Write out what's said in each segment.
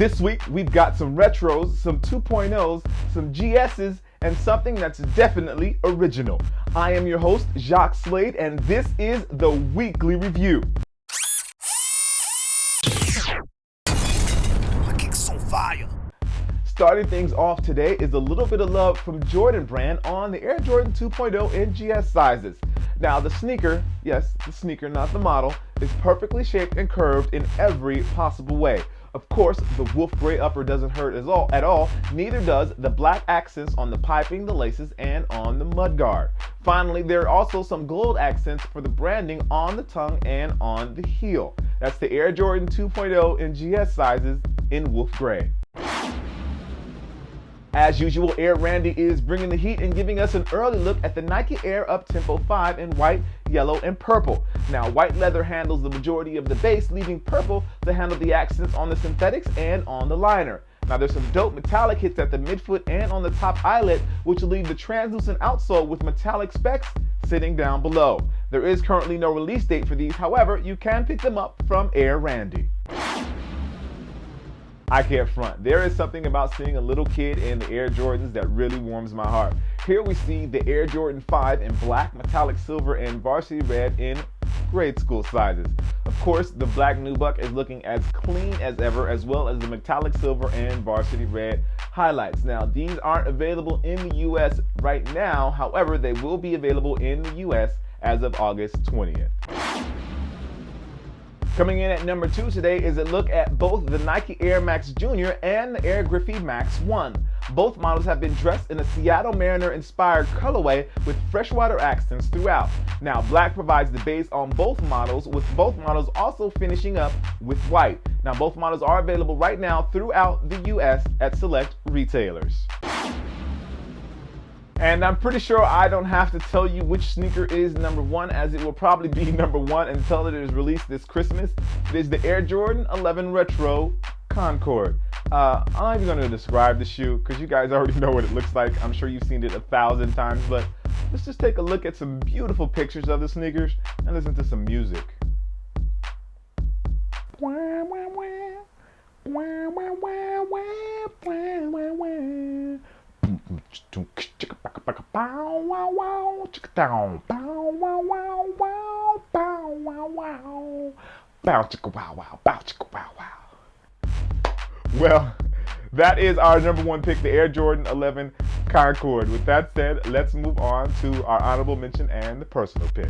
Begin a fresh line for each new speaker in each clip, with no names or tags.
This week, we've got some retros, some 2.0s, some GSs, and something that's definitely original. I am your host, Jacques Slade, and this is the Weekly Review.
My kick's so fire.
Starting things off today is a little bit of love from Jordan brand on the Air Jordan 2.0 in GS sizes. Now the sneaker, yes, the sneaker, not the model, is perfectly shaped and curved in every possible way. Of course, the wolf gray upper doesn't hurt at all, neither does the black accents on the piping, the laces, and on the mudguard. Finally, there are also some gold accents for the branding on the tongue and on the heel. That's the Air Jordan 2.0 in GS sizes in wolf gray. As usual, Air Randy is bringing the heat and giving us an early look at the Nike Air Uptempo 5 in white, yellow, and purple. Now, white leather handles the majority of the base, leaving purple to handle the accents on the synthetics and on the liner. Now, there's some dope metallic hits at the midfoot and on the top eyelet, which will leave the translucent outsole with metallic specks sitting down below. There is currently no release date for these, however, you can pick them up from Air Randy. I can't front. There is something about seeing a little kid in the Air Jordans that really warms my heart. Here we see the Air Jordan 5 in black, metallic silver, and varsity red in grade school sizes. Of course, the black nubuck is looking as clean as ever, as well as the metallic silver and varsity red highlights. Now, these aren't available in the US right now. However, they will be available in the US as of August 20th. Coming in at number 2 today is a look at both the Nike Air Max Jr. and the Air Griffey Max 1. Both models have been dressed in a Seattle Mariner inspired colorway with freshwater accents throughout. Now, black provides the base on both models, with both models also finishing up with white. Now, both models are available right now throughout the US at select retailers. And I'm pretty sure I don't have to tell you which sneaker is number 1, as it will probably be number 1 until it is released this Christmas. It is the Air Jordan 11 Retro Concord. I'm not even going to describe the shoe because you guys already know what it looks like. I'm sure you've seen it 1,000 times, but let's just take a look at some beautiful pictures of the sneakers and listen to some music. Well, that is our number 1 pick, the Air Jordan 11 Concord. With that said, let's move on to our honorable mention and the personal pick.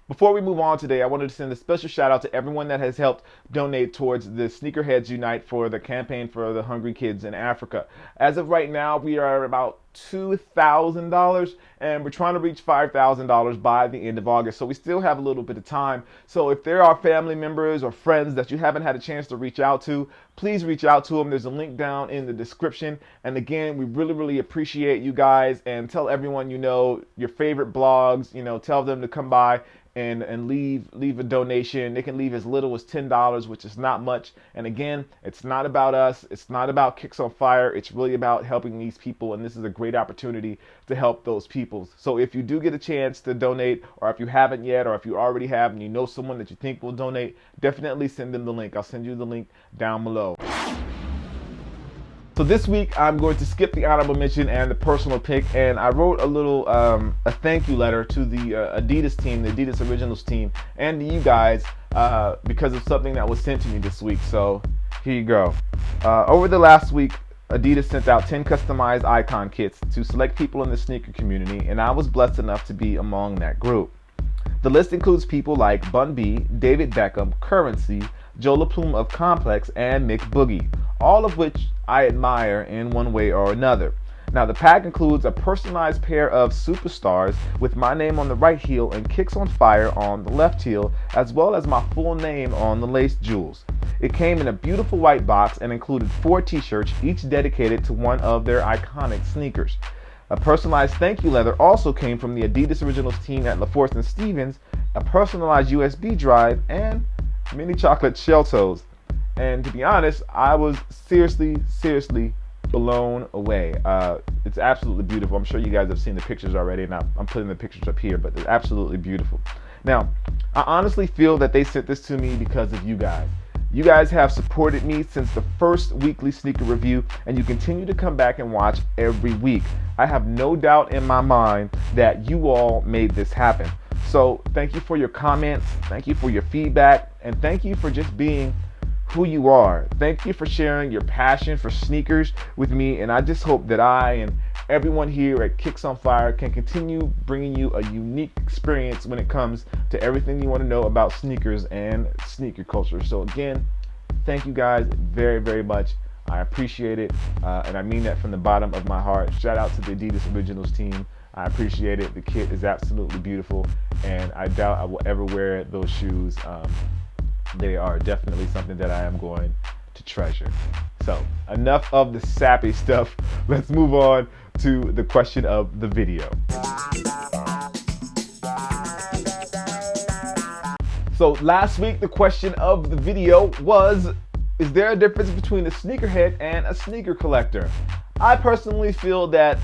Before we move on today, I wanted to send a special shout out to everyone that has helped donate towards the Sneakerheads Unite for the campaign for the hungry kids in Africa. As of right now, we are about $2,000 and we're trying to reach $5,000 by the end of August. So we still have a little bit of time. So if there are family members or friends that you haven't had a chance to reach out to, please reach out to them. There's a link down in the description. And again, we really appreciate you guys, and tell everyone you know, your favorite blogs, tell them to come by and leave a donation. They can leave as little as $10, which is not much. And again, it's not about us. It's not about Kicks on Fire. It's really about helping these people. And this is a great opportunity to help those people. So if you do get a chance to donate, or if you haven't yet, or if you already have and you know someone that you think will donate, definitely send them the link. I'll send you the link down below. So this week, I'm going to skip the honorable mention and the personal pick, and I wrote a little a thank you letter to the Adidas team, the Adidas Originals team, and to you guys because of something that was sent to me this week. So here you go. Over the last week, Adidas sent out 10 customized icon kits to select people in the sneaker community, and I was blessed enough to be among that group. The list includes people like Bun B, David Beckham, Currency, Joe LaPlume of Complex, and Mick Boogie, all of which I admire in one way or another. Now, the pack includes a personalized pair of Superstars with my name on the right heel and Kicks on Fire on the left heel, as well as my full name on the lace jewels. It came in a beautiful white box and included 4 t-shirts, each dedicated to one of their iconic sneakers. A personalized thank you letter also came from the Adidas Originals team at LaForce and Stevens, a personalized USB drive, and mini chocolate shell toes. And to be honest, I was seriously blown away. It's absolutely beautiful. I'm sure you guys have seen the pictures already, and I'm putting the pictures up here, but they're absolutely beautiful. Now, I honestly feel that they sent this to me because of you guys. You guys have supported me since the first weekly sneaker review, and you continue to come back and watch every week. I have no doubt in my mind that you all made this happen. So thank you for your comments, thank you for your feedback, and thank you for just being who you are. Thank you for sharing your passion for sneakers with me, and I just hope that I and everyone here at Kicks on Fire can continue bringing you a unique experience when it comes to everything you want to know about sneakers and sneaker culture. So again, thank you guys very, very much. I appreciate it, and I mean that from the bottom of my heart. Shout out to the Adidas Originals team. I appreciate it. The kit is absolutely beautiful, and I doubt I will ever wear those shoes. They are definitely something that I am going to treasure. So enough of the sappy stuff. Let's move on to the question of the video. So last week, the question of the video was, is there a difference between a sneakerhead and a sneaker collector? I personally feel that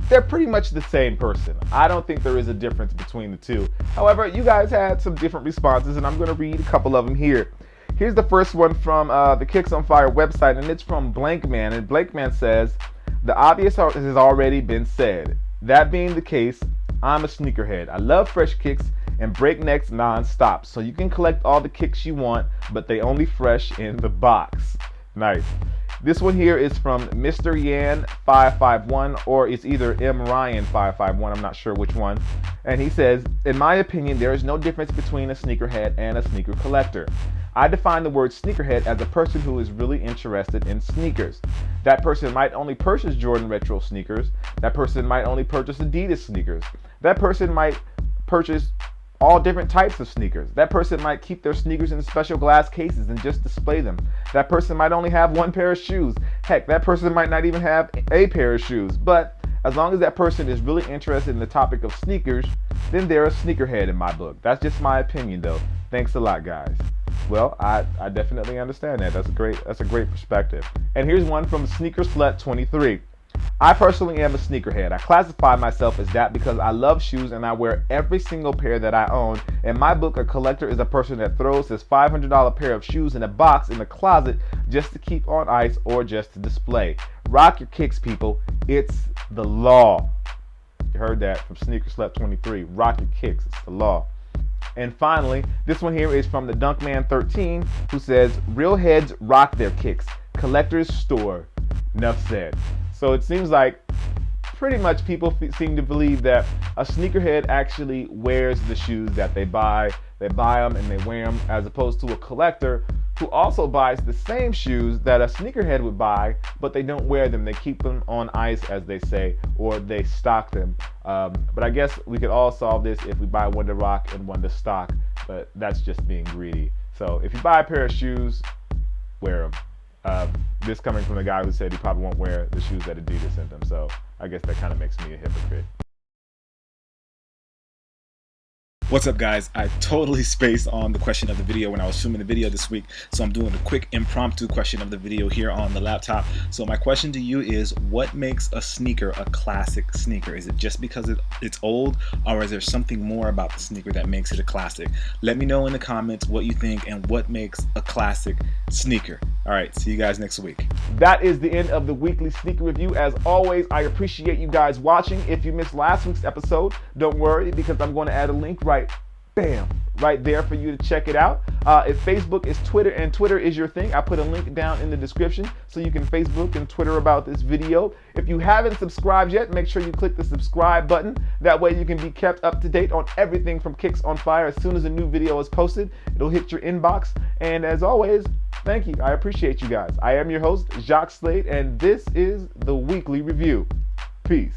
they're pretty much the same person. I don't think there is a difference between the two. However, you guys had some different responses, and I'm going to read a couple of them here. Here's the first one from the Kicks on Fire website, and it's from Blankman. And Blankman says, the obvious has already been said. That being the case, I'm a sneakerhead. I love fresh kicks and breaknecks non-stop. So you can collect all the kicks you want, but they only fresh in the box. Nice. This one here is from Mr. Yan 551, or it's either M. Ryan 551, I'm not sure which one. And he says, in my opinion, there is no difference between a sneakerhead and a sneaker collector. I define the word sneakerhead as a person who is really interested in sneakers. That person might only purchase Jordan Retro sneakers. That person might only purchase Adidas sneakers. That person might purchase all different types of sneakers. That person might keep their sneakers in special glass cases and just display them. That person might only have one pair of shoes. Heck, that person might not even have a pair of shoes. But as long as that person is really interested in the topic of sneakers, then they're a sneakerhead in my book. That's just my opinion though. Thanks a lot, guys. Well, I definitely understand that. That's a great perspective. And here's one from Sneaker Slut 23. I personally am a sneakerhead. I classify myself as that because I love shoes and I wear every single pair that I own. In my book, a collector is a person that throws his $500 pair of shoes in a box in the closet just to keep on ice or just to display. Rock your kicks, people. It's the law. You heard that from Sneaker Slut 23. Rock your kicks. It's the law. And finally, this one here is from the Dunkman 13, who says, real heads rock their kicks. Collectors store. Enough said. So it seems like pretty much people seem to believe that a sneakerhead actually wears the shoes that they buy. They buy them and they wear them, as opposed to a collector who also buys the same shoes that a sneakerhead would buy, but they don't wear them. They keep them on ice, as they say, or they stock them. But I guess we could all solve this if we buy one to rock and one to stock, but that's just being greedy. So if you buy a pair of shoes, wear them. This coming from a guy who said he probably won't wear the shoes that Adidas sent him, so I guess that kind of makes me a hypocrite.
What's up, guys? I totally spaced on the question of the video when I was filming the video this week, so I'm doing a quick impromptu question of the video here on the laptop. So my question to you is, what makes a sneaker a classic sneaker? Is it just because it's old, or is there something more about the sneaker that makes it a classic? Let me know in the comments what you think and what makes a classic sneaker. All right, see you guys next week.
That is the end of the weekly sneaker review. As always, I appreciate you guys watching. If you missed last week's episode, don't worry, because I'm going to add a link right there for you to check it out. If Facebook is Twitter and Twitter is your thing, I put a link down in the description so you can Facebook and Twitter about this video. If you haven't subscribed yet, make sure you click the subscribe button. That way you can be kept up to date on everything from Kicks on Fire. As soon as a new video is posted, it'll hit your inbox. And as always, thank you. I appreciate you guys. I am your host, Jacques Slade, and this is the Weekly Review. Peace.